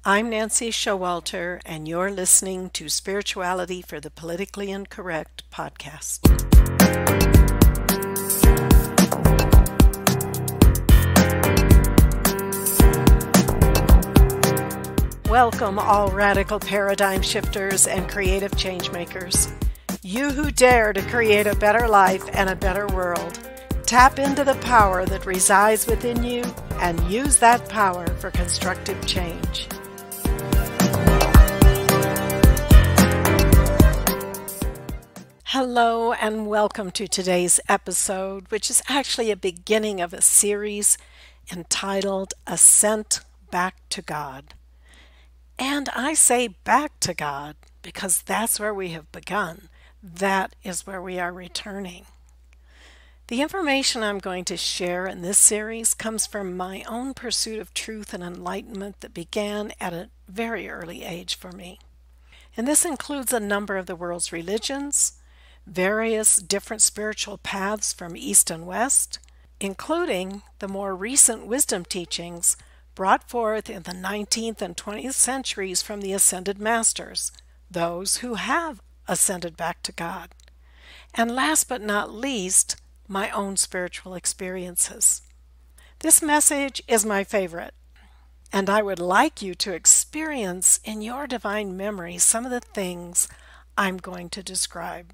I'm Nancy Showalter, and you're listening to Spirituality for the Politically Incorrect podcast. Welcome, all radical paradigm shifters and creative changemakers. You who dare to create a better life and a better world. Tap into the power that resides within you and use that power for constructive change. Hello and welcome to today's episode, which is actually a beginning of a series entitled Ascent Back to God. And I say back to God because that's where we have begun. That is where we are returning. The information I'm going to share in this series comes from my own pursuit of truth and enlightenment that began at a very early age for me. And this includes a number of the world's religions, various different spiritual paths from East and West, including the more recent wisdom teachings brought forth in the 19th and 20th centuries from the Ascended Masters, those who have ascended back to God. And last but not least, my own spiritual experiences. This message is my favorite, and I would like you to experience in your divine memory some of the things I'm going to describe.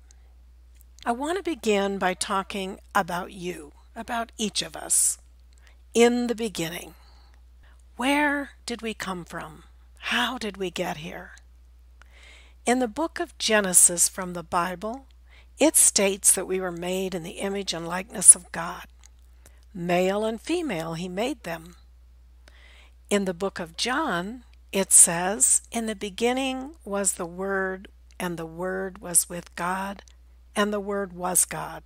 I want to begin by talking about you, about each of us. In the beginning, where did we come from? How did we get here? In the book of Genesis from the Bible, it states that we were made in the image and likeness of God. Male and female, He made them. In the book of John, it says, "In the beginning was the Word, and the Word was with God, and the Word was God."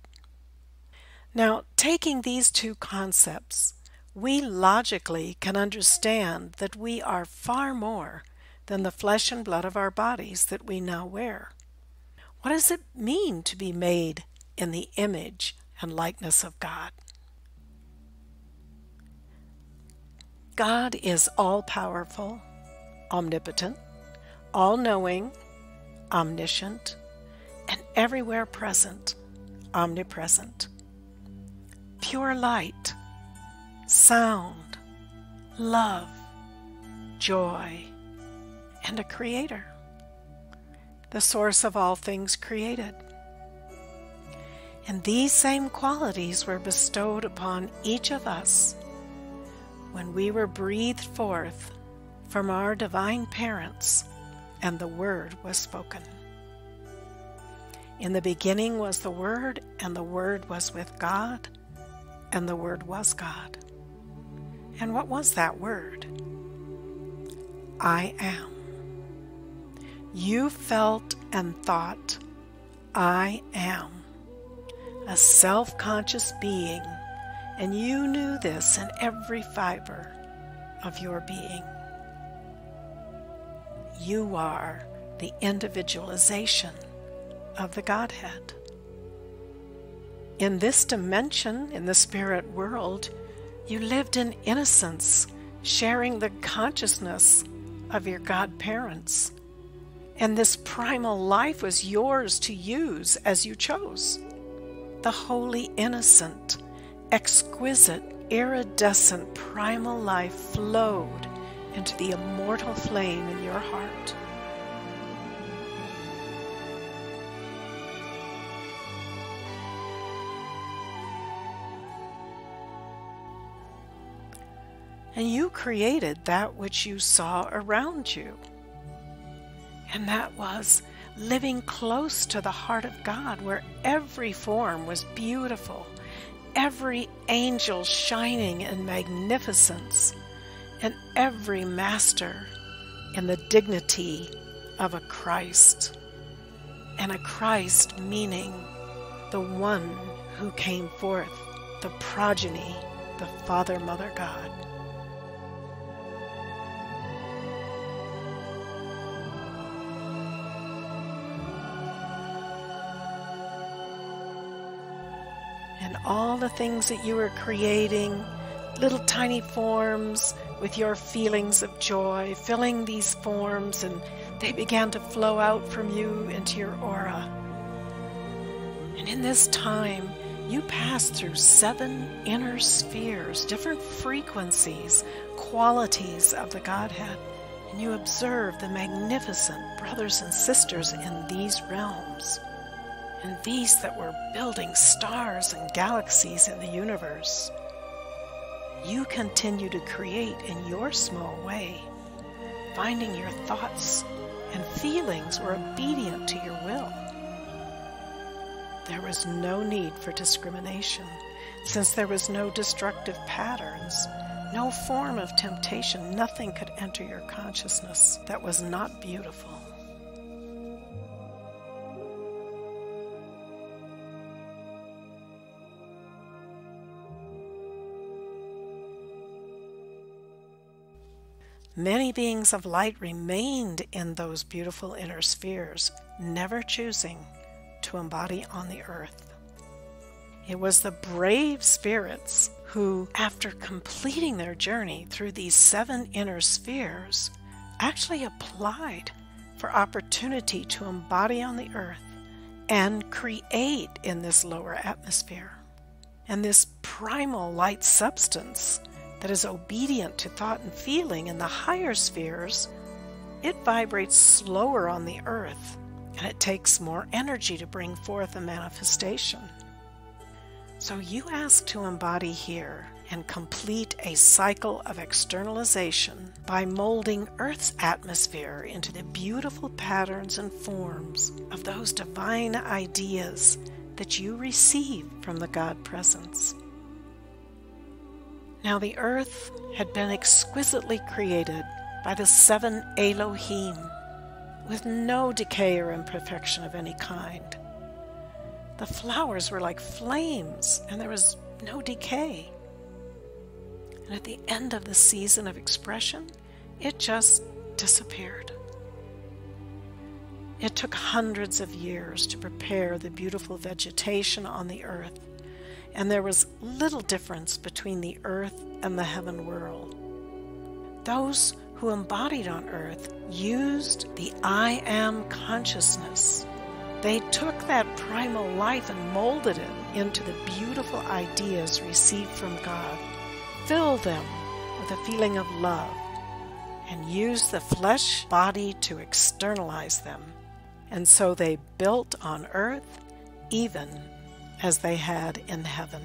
Now, taking these two concepts, we logically can understand that we are far more than the flesh and blood of our bodies that we now wear. What does it mean to be made in the image and likeness of God? God is all-powerful, omnipotent, all-knowing, omniscient, and everywhere present, omnipresent. Pure light, sound, love, joy, and a creator, the source of all things created. And these same qualities were bestowed upon each of us when we were breathed forth from our divine parents and the Word was spoken. In the beginning was the Word, and the Word was with God, and the Word was God. And what was that Word? I am. You felt and thought, I am, a self-conscious being, and you knew this in every fiber of your being. You are the individualization of the Godhead. In this dimension, in the spirit world, you lived in innocence, sharing the consciousness of your God-parents. And this primal life was yours to use as you chose. The wholly innocent, exquisite, iridescent primal life flowed into the immortal flame in your heart. And you created that which you saw around you. And that was living close to the heart of God, where every form was beautiful, every angel shining in magnificence, and every master in the dignity of a Christ. And a Christ meaning the one who came forth, the progeny, the Father, Mother, God. And all the things that you were creating little tiny forms with your feelings of joy, filling these forms, and they began to flow out from you into your aura. And in this time, you passed through 7 inner spheres, different frequencies, qualities of the Godhead. And you observed the magnificent brothers and sisters in these realms, and these that were building stars and galaxies in the universe. You continue to create in your small way, finding your thoughts and feelings were obedient to your will. There was no need for discrimination, since there was no destructive patterns, no form of temptation. Nothing could enter your consciousness that was not beautiful. Many beings of light remained in those beautiful inner spheres, never choosing to embody on the earth. It was the brave spirits who, after completing their journey through these 7 inner spheres, actually applied for opportunity to embody on the earth and create in this lower atmosphere. And this primal light substance that is obedient to thought and feeling in the higher spheres, it vibrates slower on the earth, and it takes more energy to bring forth a manifestation. So you ask to embody here and complete a cycle of externalization by molding Earth's atmosphere into the beautiful patterns and forms of those divine ideas that you receive from the God Presence. Now the earth had been exquisitely created by the 7 Elohim, with no decay or imperfection of any kind. The flowers were like flames, and there was no decay. And at the end of the season of expression, it just disappeared. It took hundreds of years to prepare the beautiful vegetation on the earth, and there was little difference between the earth and the heaven world. Those who embodied on earth used the I am consciousness. They took that primal life and molded it into the beautiful ideas received from God, filled them with a feeling of love, and used the flesh body to externalize them. And so they built on earth even as they had in heaven.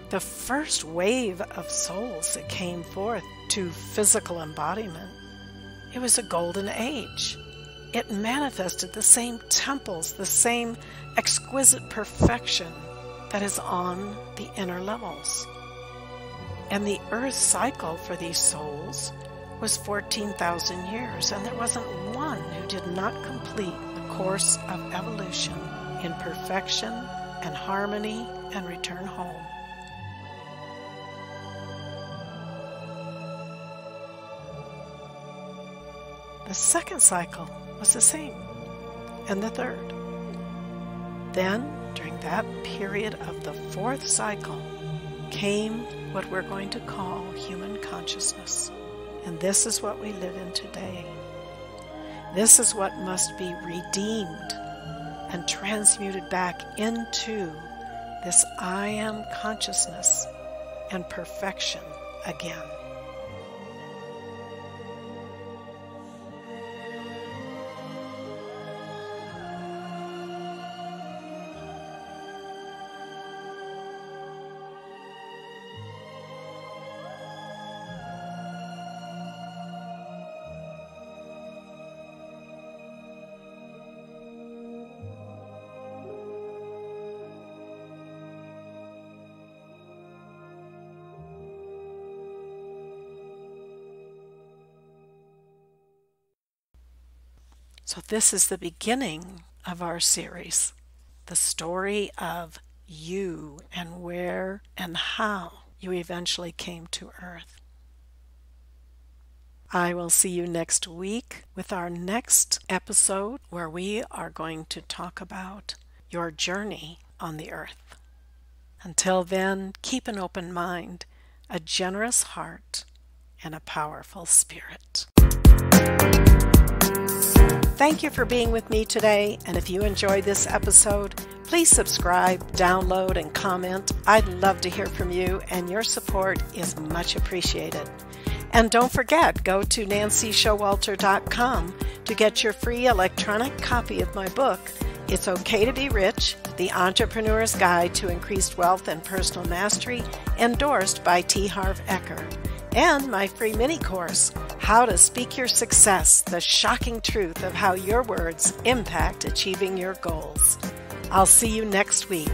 The first wave of souls that came forth to physical embodiment, it was a golden age. It manifested the same temples, the same exquisite perfection that is on the inner levels. And the earth cycle for these souls was 14,000 years, and there wasn't one who did not complete the course of evolution in perfection and harmony and return home. The second cycle was the same, and the third. Then, during that period of the fourth cycle, came what we're going to call human consciousness. And this is what we live in today. This is what must be redeemed and transmuted back into this I am consciousness and perfection again. So this is the beginning of our series, the story of you and where and how you eventually came to Earth. I will see you next week with our next episode, where we are going to talk about your journey on the Earth. Until then, keep an open mind, a generous heart, and a powerful spirit. Thank you for being with me today, and if you enjoyed this episode, please subscribe, download, and comment. I'd love to hear from you, and your support is much appreciated. And don't forget, go to nancyshowalter.com to get your free electronic copy of my book, It's Okay to Be Rich, The Entrepreneur's Guide to Increased Wealth and Personal Mastery, endorsed by T. Harv Eker, and my free mini course, How to Speak Your Success, the shocking truth of how your words impact achieving your goals. I'll see you next week.